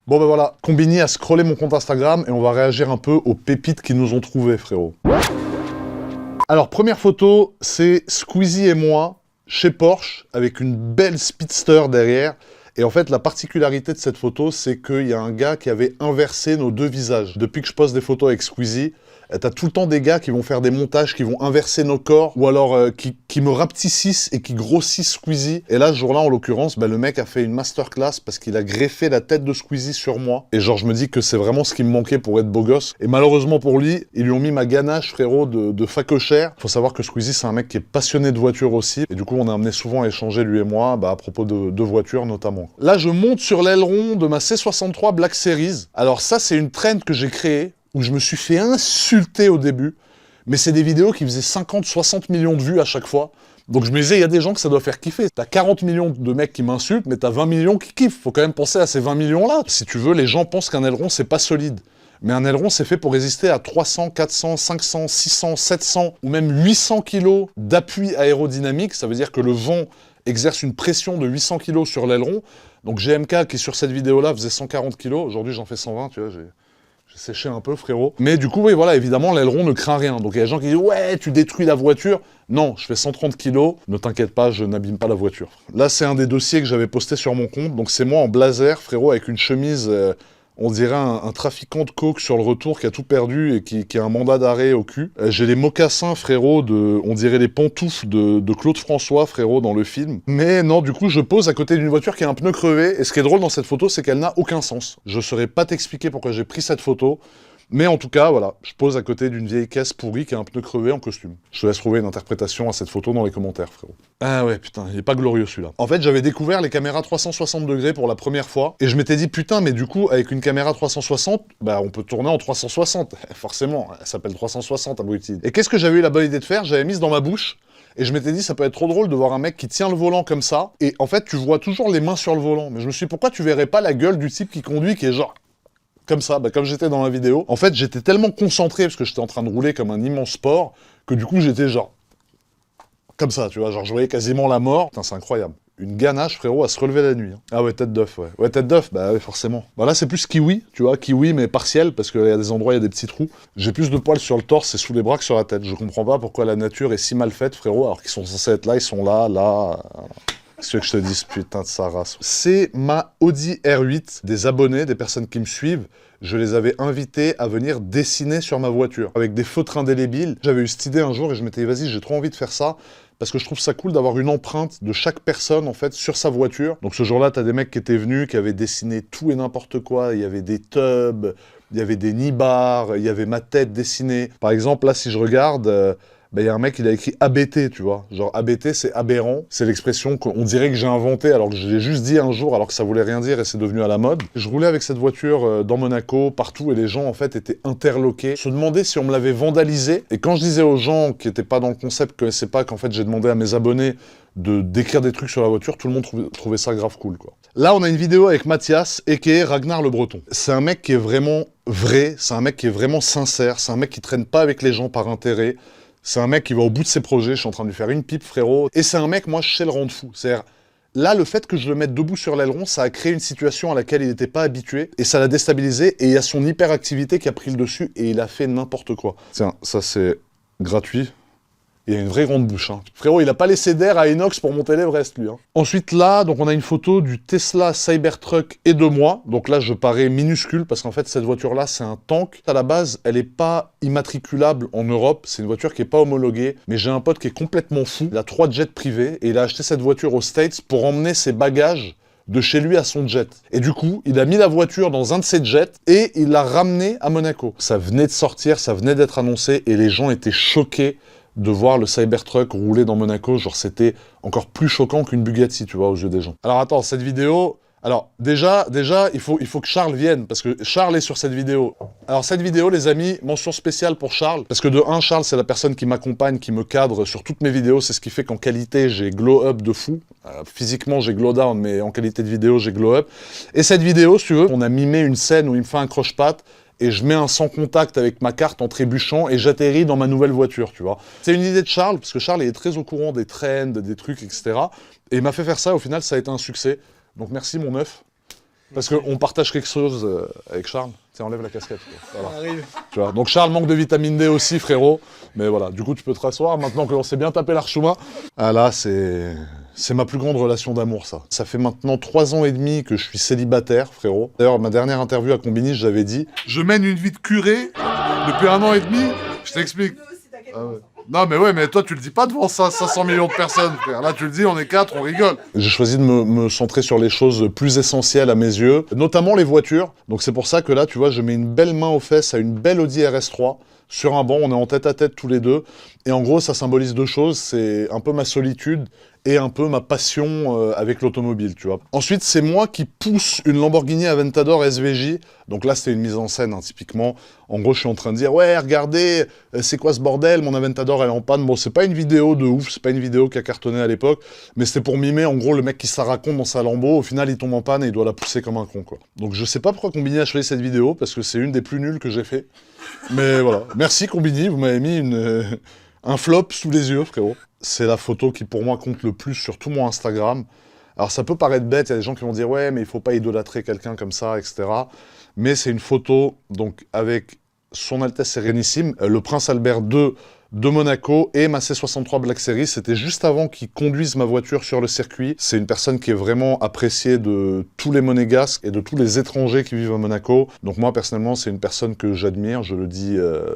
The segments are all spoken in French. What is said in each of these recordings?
Bon ben voilà, Combini a scrollé mon compte Instagram et on va réagir un peu aux pépites qu'ils nous ont trouvées, frérot. Alors, première photo, c'est Squeezie et moi, chez Porsche, avec une belle Speedster derrière. Et en fait, la particularité de cette photo, c'est qu'il y a un gars qui avait inversé nos deux visages. Depuis que je poste des photos avec Squeezie, t'as tout le temps des gars qui vont faire des montages, qui vont inverser nos corps, ou alors qui me rapetissent et qui grossissent Squeezie. Et là, ce jour-là, en l'occurrence, le mec a fait une masterclass parce qu'il a greffé la tête de Squeezie sur moi. Et genre, je me dis que c'est vraiment ce qui me manquait pour être beau gosse. Et malheureusement pour lui, ils lui ont mis ma ganache, frérot, de facochère. Faut savoir que Squeezie, c'est un mec qui est passionné de voitures aussi. Et du coup, on a amené souvent à échanger, lui et moi, à propos de voitures notamment. Là, je monte sur l'aileron de ma C63 Black Series. Alors ça, c'est une trend que j'ai créée, où je me suis fait insulter au début, mais c'est des vidéos qui faisaient 50-60 millions de vues à chaque fois. Donc je me disais, il y a des gens que ça doit faire kiffer. T'as 40 millions de mecs qui m'insultent, mais t'as 20 millions qui kiffent. Faut quand même penser à ces 20 millions-là. Si tu veux, les gens pensent qu'un aileron, c'est pas solide. Mais un aileron, c'est fait pour résister à 300, 400, 500, 600, 700 ou même 800 kg d'appui aérodynamique. Ça veut dire que le vent exerce une pression de 800 kg sur l'aileron. Donc GMK, qui sur cette vidéo-là faisait 140 kg, aujourd'hui j'en fais 120, tu vois, j'ai séché un peu, frérot. Mais du coup, oui, voilà, évidemment, l'aileron ne craint rien. Donc il y a des gens qui disent « Ouais, tu détruis la voiture ». Non, je fais 130 kilos. Ne t'inquiète pas, je n'abîme pas la voiture. Là, c'est un des dossiers que j'avais posté sur mon compte. Donc c'est moi en blazer, frérot, avec une chemise... on dirait un trafiquant de coke sur le retour qui a tout perdu et qui a un mandat d'arrêt au cul. J'ai les mocassins, frérot, on dirait les pantoufles de Claude François, frérot, dans le film. Mais non, du coup, je pose à côté d'une voiture qui a un pneu crevé. Et ce qui est drôle dans cette photo, c'est qu'elle n'a aucun sens. Je saurais pas t'expliquer pourquoi j'ai pris cette photo. Mais en tout cas, voilà, je pose à côté d'une vieille caisse pourrie qui a un pneu crevé en costume. Je te laisse trouver une interprétation à cette photo dans les commentaires, frérot. Ah ouais, putain, il est pas glorieux celui-là. En fait, j'avais découvert les caméras 360 degrés pour la première fois, et je m'étais dit, putain, mais du coup, avec une caméra 360, on peut tourner en 360. Forcément, elle s'appelle 360, abruti. Et qu'est-ce que j'avais eu la bonne idée de faire? J'avais mise dans ma bouche, et je m'étais dit, ça peut être trop drôle de voir un mec qui tient le volant comme ça, et en fait, tu vois toujours les mains sur le volant. Mais je me suis dit, pourquoi tu verrais pas la gueule du type qui conduit, qui est genre... comme ça, comme j'étais dans la vidéo. En fait, j'étais tellement concentré, parce que j'étais en train de rouler comme un immense porc, que du coup, j'étais genre... comme ça, tu vois, genre je voyais quasiment la mort. Putain, c'est incroyable. Une ganache, frérot, à se relever la nuit. Hein. Ah ouais, tête d'œuf, ouais. Ouais, tête d'œuf, bah ouais, forcément. Bah là, c'est plus kiwi, tu vois, kiwi, mais partiel, parce qu'il y a des endroits, il y a des petits trous. J'ai plus de poils sur le torse et sous les bras que sur la tête. Je comprends pas pourquoi la nature est si mal faite, frérot, alors qu'ils sont censés être là, ils sont là, là... Qu'est-ce que je te dise, putain de sa race. C'est ma Audi R8, des abonnés, des personnes qui me suivent. Je les avais invités à venir dessiner sur ma voiture, avec des feutres indélébiles. J'avais eu cette idée un jour et je m'étais dit, vas-y, j'ai trop envie de faire ça, parce que je trouve ça cool d'avoir une empreinte de chaque personne, en fait, sur sa voiture. Donc ce jour-là, t'as des mecs qui étaient venus, qui avaient dessiné tout et n'importe quoi. Il y avait des tubs, il y avait des nibards, il y avait ma tête dessinée. Par exemple, là, si je regarde... il y a un mec, il a écrit ABT, tu vois. Genre, ABT, c'est aberrant. C'est l'expression qu'on dirait que j'ai inventée, alors que je l'ai juste dit un jour, alors que ça voulait rien dire et c'est devenu à la mode. Je roulais avec cette voiture dans Monaco, partout, et les gens, en fait, étaient interloqués. Se demandaient si on me l'avait vandalisé. Et quand je disais aux gens qui n'étaient pas dans le concept, qui connaissaient pas, qu'en fait, j'ai demandé à mes abonnés d'écrire des trucs sur la voiture, tout le monde trouvait ça grave cool, quoi. Là, on a une vidéo avec Mathias, a.k.a. Ragnar le Breton. C'est un mec qui est vraiment vrai, c'est un mec qui est vraiment sincère, c'est un mec qui traîne pas avec les gens par intérêt. C'est un mec qui va au bout de ses projets, je suis en train de lui faire une pipe, frérot. Et c'est un mec, moi, je sais le rendre fou. C'est-à-dire, là, le fait que je le mette debout sur l'aileron, ça a créé une situation à laquelle il n'était pas habitué, et ça l'a déstabilisé, et il y a son hyperactivité qui a pris le dessus, et il a fait n'importe quoi. Tiens, ça c'est gratuit. Il a une vraie grande bouche, hein. Frérot, il a pas laissé d'air à Inox pour monter l'Everest, lui. Hein. Ensuite, là, donc on a une photo du Tesla Cybertruck et de moi. Donc là, je parais minuscule, parce qu'en fait, cette voiture-là, c'est un tank. À la base, elle est pas immatriculable en Europe. C'est une voiture qui est pas homologuée. Mais j'ai un pote qui est complètement fou. Il a 3 jets privés, et il a acheté cette voiture aux States pour emmener ses bagages de chez lui à son jet. Et du coup, il a mis la voiture dans un de ses jets et il l'a ramené à Monaco. Ça venait de sortir, ça venait d'être annoncé, et les gens étaient choqués de voir le Cybertruck rouler dans Monaco. Genre, c'était encore plus choquant qu'une Bugatti, tu vois, aux yeux des gens. Alors attends, cette vidéo... Alors, déjà, il faut que Charles vienne, parce que Charles est sur cette vidéo. Alors, cette vidéo, les amis, mention spéciale pour Charles, parce que de 1, Charles, c'est la personne qui m'accompagne, qui me cadre sur toutes mes vidéos, c'est ce qui fait qu'en qualité, j'ai glow up de fou. Physiquement, j'ai glow down, mais en qualité de vidéo, j'ai glow up. Et cette vidéo, si tu veux, on a mimé une scène où il me fait un croche-patte, et je mets un sans contact avec ma carte en trébuchant, et j'atterris dans ma nouvelle voiture, tu vois. C'est une idée de Charles, parce que Charles est très au courant des trends, des trucs, etc. Et il m'a fait faire ça, au final, ça a été un succès. Donc merci mon œuf. Parce qu'on partage quelque chose avec Charles. Tiens, enlève la casquette. Voilà. Ça arrive. Tu vois. Donc Charles manque de vitamine D aussi, frérot. Mais voilà, du coup, tu peux te rasseoir maintenant qu'on s'est bien tapé l'archouma. Ah là, c'est ma plus grande relation d'amour, ça. Ça fait maintenant 3 ans et demi que je suis célibataire, frérot. D'ailleurs, ma dernière interview à Combini, j'avais dit « Je mène une vie de curé depuis 1 an et demi. » Je t'explique. Ah ouais. Non mais ouais, mais toi tu le dis pas devant ça, 500 millions de personnes, frère. Là tu le dis, on est 4, on rigole. J'ai choisi de me centrer sur les choses plus essentielles à mes yeux, notamment les voitures. Donc c'est pour ça que là, tu vois, je mets une belle main aux fesses à une belle Audi RS3. Sur un banc, on est en tête à tête tous les deux. Et en gros, ça symbolise 2 choses. C'est un peu ma solitude et un peu ma passion avec l'automobile, tu vois. Ensuite, c'est moi qui pousse une Lamborghini Aventador SVJ. Donc là, c'était une mise en scène, hein, typiquement. En gros, je suis en train de dire « Ouais, regardez, c'est quoi ce bordel? Mon Aventador, elle est en panne. » Bon, c'est pas une vidéo de ouf, c'est pas une vidéo qui a cartonné à l'époque, mais c'était pour mimer, en gros, le mec qui se la raconte dans sa Lambo. Au final, il tombe en panne et il doit la pousser comme un con, quoi. Donc je sais pas pourquoi Combini a choisi cette vidéo, parce que c'est une des plus nulles que j'ai fait. Mais voilà. Merci Combini, vous m'avez mis un flop sous les yeux, frérot. C'est la photo qui, pour moi, compte le plus sur tout mon Instagram. Alors, ça peut paraître bête, il y a des gens qui vont dire « Ouais, mais il faut pas idolâtrer quelqu'un comme ça, etc. » Mais c'est une photo, donc, avec Son Altesse Sérénissime, le Prince Albert II de Monaco et ma C63 Black Series. C'était juste avant qu'il conduise ma voiture sur le circuit. C'est une personne qui est vraiment appréciée de tous les monégasques et de tous les étrangers qui vivent à Monaco. Donc moi, personnellement, c'est une personne que j'admire, je le dis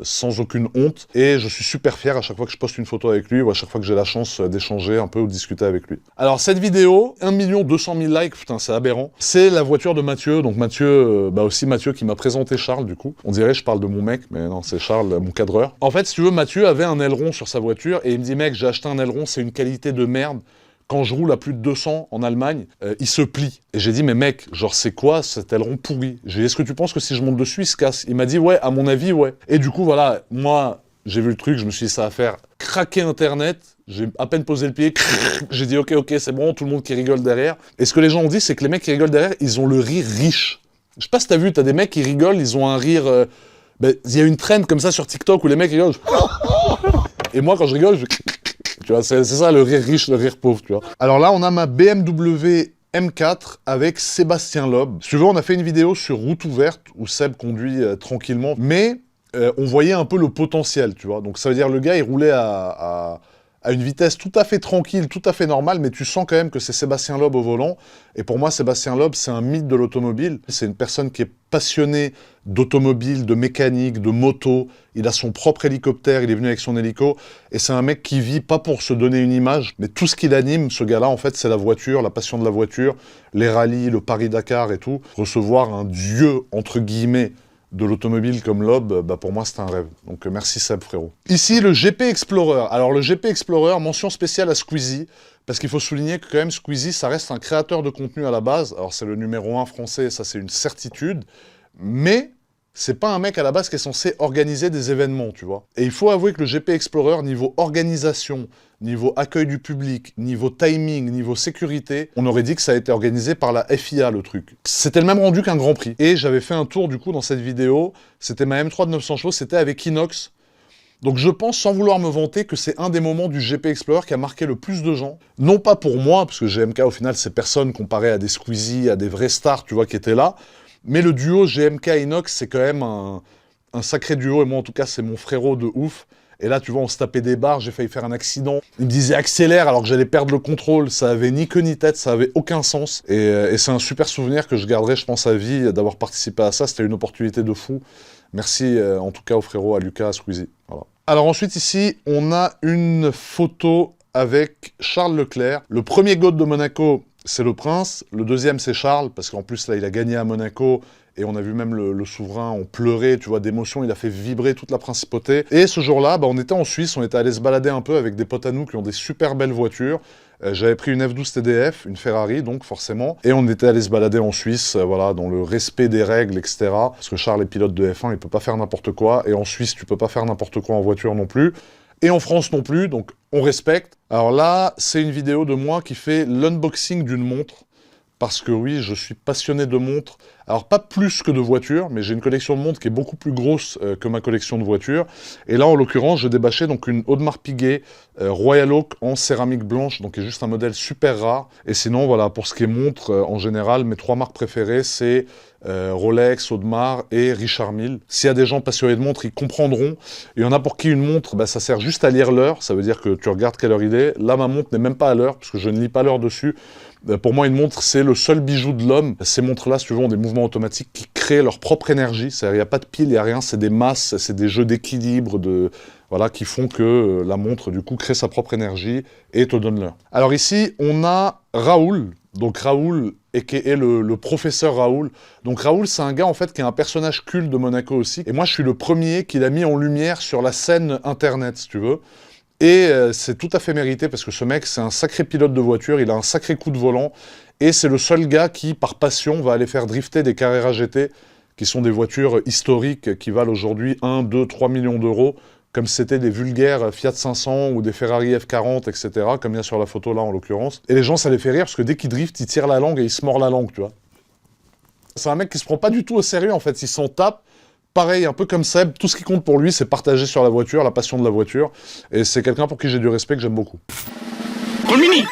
sans aucune honte. Et je suis super fier à chaque fois que je poste une photo avec lui ou à chaque fois que j'ai la chance d'échanger un peu ou de discuter avec lui. Alors cette vidéo, 1 200 000 likes, putain, c'est aberrant. C'est la voiture de Mathieu. Donc Mathieu, aussi Mathieu qui m'a présenté Charles, du coup. On dirait je parle de mon mec, mais non, c'est Charles, mon cadreur. En fait, si tu veux, Mathieu avait un aileron sur sa voiture et il me dit « Mec, j'ai acheté un aileron, c'est une qualité de merde. Quand je roule à plus de 200 en Allemagne, il se plie. » Et j'ai dit « Mais mec, genre c'est quoi cet aileron pourri ?» J'ai dit « Est-ce que tu penses que si je monte dessus, il se casse ?» Il m'a dit « Ouais, à mon avis, ouais. » Et du coup, voilà, moi, j'ai vu le truc, je me suis dit « Ça va faire craquer Internet. » J'ai à peine posé le pied, j'ai dit « Ok, c'est bon, tout le monde qui rigole derrière. » Et ce que les gens ont dit, c'est que les mecs qui rigolent derrière, ils ont le rire riche. Je sais pas si t'as vu, t'as des mecs qui rigolent, ils ont un rire... y a une trend comme ça sur TikTok où les mecs rigolent. Et moi, quand je rigole, tu vois, c'est ça le rire riche, le rire pauvre, tu vois. Alors là, on a ma BMW M4 avec Sébastien Loeb. Si tu veux, on a fait une vidéo sur route ouverte où Seb conduit tranquillement, mais on voyait un peu le potentiel, tu vois. Donc ça veut dire le gars, il roulait à une vitesse tout à fait tranquille, tout à fait normale, mais tu sens quand même que c'est Sébastien Loeb au volant. Et pour moi, Sébastien Loeb, c'est un mythe de l'automobile. C'est une personne qui est passionnée d'automobile, de mécanique, de moto. Il a son propre hélicoptère, il est venu avec son hélico. Et c'est un mec qui vit pas pour se donner une image, mais tout ce qui l'anime, ce gars-là, en fait, c'est la voiture, la passion de la voiture, les rallyes, le Paris-Dakar et tout. Recevoir un dieu, entre guillemets, de l'automobile comme Loeb, pour moi, c'est un rêve. Donc merci Seb, frérot. Ici, le GP Explorer. Alors le GP Explorer, mention spéciale à Squeezie, parce qu'il faut souligner que quand même Squeezie, ça reste un créateur de contenu à la base. Alors c'est le numéro 1 français, ça c'est une certitude, mais c'est pas un mec à la base qui est censé organiser des événements, tu vois. Et il faut avouer que le GP Explorer, niveau organisation, niveau accueil du public, niveau timing, niveau sécurité, on aurait dit que ça a été organisé par la FIA, le truc. C'était le même rendu qu'un Grand Prix. Et j'avais fait un tour, du coup, dans cette vidéo. C'était ma M3 de 900 chevaux, c'était avec Inox. Donc je pense, sans vouloir me vanter, que c'est un des moments du GP Explorer qui a marqué le plus de gens. Non pas pour moi, parce que GMK, au final, c'est personne comparé à des Squeezie, à des vrais stars, tu vois, qui étaient là. Mais le duo GMK-Inox, c'est quand même un sacré duo. Et moi, en tout cas, c'est mon frérot de ouf. Et là, tu vois, on se tapait des barres, j'ai failli faire un accident. Il me disait accélère alors que j'allais perdre le contrôle. Ça avait ni queue ni tête, ça avait aucun sens. Et c'est un super souvenir que je garderai, je pense, à vie, d'avoir participé à ça. C'était une opportunité de fou. Merci en tout cas aux frérots, à Lucas, à Squeezie. Voilà. Alors ensuite, ici, on a une photo avec Charles Leclerc. Le premier GOAT de Monaco, c'est le Prince. Le deuxième, c'est Charles, parce qu'en plus, là, il a gagné à Monaco. Et on a vu même le souverain, on pleurait, tu vois, d'émotion, il a fait vibrer toute la principauté. Et ce jour-là, on était en Suisse, on était allé se balader un peu avec des potes à nous qui ont des super belles voitures. J'avais pris une F12 TDF, une Ferrari, donc forcément. Et on était allé se balader en Suisse, voilà, dans le respect des règles, etc. Parce que Charles est pilote de F1, il peut pas faire n'importe quoi. Et en Suisse, tu peux pas faire n'importe quoi en voiture non plus. Et en France non plus, donc on respecte. Alors là, c'est une vidéo de moi qui fait l'unboxing d'une montre. parce que oui, je suis passionné de montres. Alors pas plus que de voitures, mais j'ai une collection de montres qui est beaucoup plus grosse que ma collection de voitures. Et là, en l'occurrence, je débâchais donc une Audemars Piguet Royal Oak en céramique blanche, donc qui est juste un modèle super rare. Et sinon, voilà, pour ce qui est montres, en général, mes 3 marques préférées, c'est Rolex, Audemars et Richard Mille. S'il y a des gens passionnés de montres, ils comprendront. Il y en a pour qui une montre, bah, ça sert juste à lire l'heure. Ça veut dire que tu regardes quelle heure il est. Là, ma montre n'est même pas à l'heure, parce que je ne lis pas l'heure dessus. Pour moi, une montre, c'est le seul bijou de l'homme. Ces montres-là, si tu veux, ont des mouvements automatiques qui créent leur propre énergie. Il n'y a pas de pile, il n'y a rien. C'est des masses, c'est des jeux d'équilibre, voilà, qui font que la montre, du coup, crée sa propre énergie et te donne l'heure. Alors ici, on a Raoul. Donc Raoul, qui est le professeur Raoul. Donc Raoul, c'est un gars, en fait, qui est un personnage culte de Monaco aussi. Et moi, je suis le premier qui l'a mis en lumière sur la scène Internet, si tu veux. Et c'est tout à fait mérité parce que ce mec, c'est un sacré pilote de voiture, il a un sacré coup de volant, et c'est le seul gars qui, par passion, va aller faire drifter des Carrera GT, qui sont des voitures historiques qui valent aujourd'hui 1, 2, 3 millions d'euros, comme c'était des vulgaires Fiat 500 ou des Ferrari F40, etc., comme il y a sur la photo là en l'occurrence. Et les gens, ça les fait rire parce que dès qu'il drift, il tire la langue et il se mord la langue, tu vois. C'est un mec qui se prend pas du tout au sérieux, en fait, il s'en tape. Pareil, un peu comme Seb, tout ce qui compte pour lui, c'est partager sur la voiture, la passion de la voiture. Et c'est quelqu'un pour qui j'ai du respect, que j'aime beaucoup. Colmini,